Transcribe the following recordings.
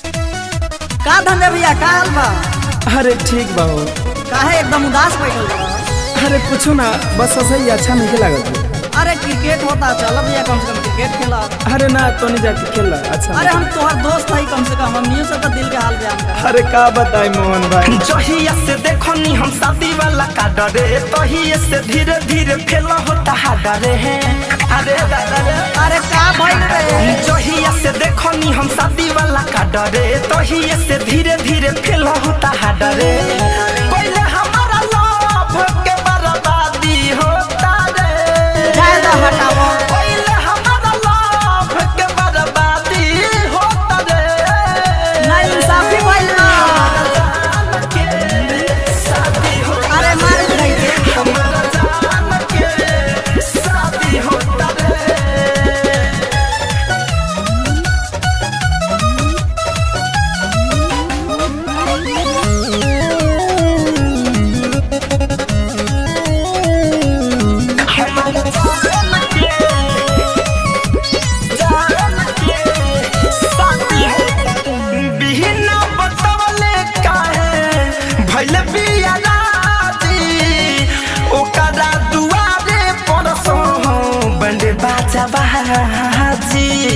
का धंधे भैया का हाल बा? अरे ठीक बा हो। काहे एकदम उदास बैठल बा? अरे कुछ ना, बस ऐसा ही अच्छा नहीं लागत। अरे क्रिकेट होता, चल भैया कम से कम क्रिकेट खेला। अरे ना तो नहीं जाके खेल अच्छा। अरे हम तोहर दोस्त है, कम से कम हमनियों से तो दिल के हाल बयान कर। अरे का बताई मोहन भाई, जहिया से देखो नी हम शादी वाला का डरे, तहिए से धीरे धीरे फेल होता है डरे है। अरे अरे का भइल रे? जहिया से देखो नी हम शादी वाला का डरे, तहिए से धीरे धीरे फेल होता है डरे। पहले हमारा लव के बर्बादी होता रे, ज्यादा हटाओ। पहले हमारा लव के बर्बादी होता रे। ना इंसाफी भइल ना। अरे मार गई रे।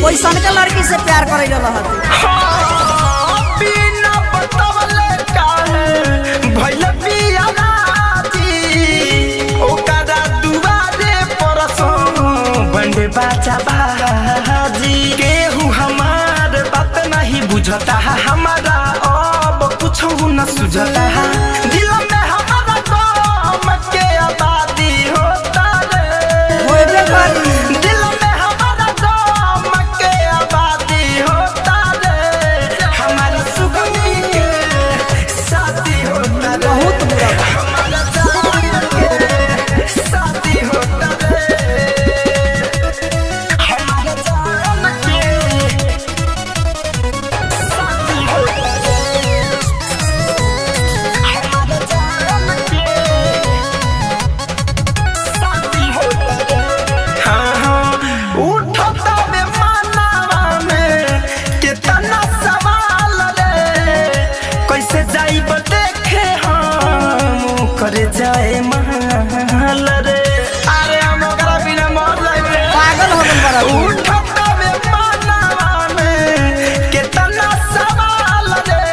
कोई सन के लड़की से प्यार करे रहल हती। बिना बतावले काहे भइल बिया राजी, ओकरा दुआरे परसो बंडे बाजा बाजी। केहू हमार बात नहीं बुझता है, हमारा अब कुछ न सुझता है। दिल में हमारा गम के आबादी होता रे, होइबे करी। दिल में हमारा गम के आबादी होता रे। हमारा सुगनी के शादी होता रे, बहुत बुरा बा। हमारा जान के शादी होता रे, हमारा जान के शादी होता रे, हमारा जान के शादी होता रे। हाँ हाँ उठता बे मानवा में कितना सवाल रे, कैसे जाइब देखे हम करे जाए महल रे। अरे हम ओकरा बिना मर जाइब रे, पागल हो गइल बड़ा तू। उठता बे मानवा में कितना सवाल रे,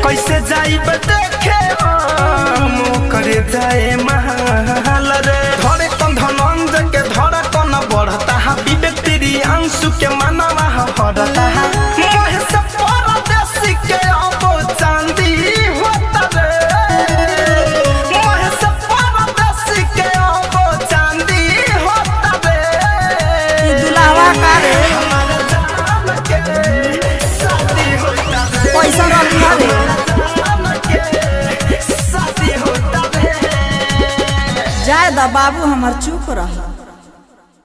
कैसे जाइब देखे हम करे जाए महल रे। धरे कन धनंज के धरा कन बढ़ता है, विवेक तेरी अंशु के मनवा हरता है। मोह से परदेसी के अब चांदी होता रे, मोह से परदेसी के अब चांदी होता रे। ई दुल्हवा का रे? हमारा जान के शादी होता रे, पैसा रखी है रे। जान के शादी होता रे। जाए दा बाबू हमर चुप रहा।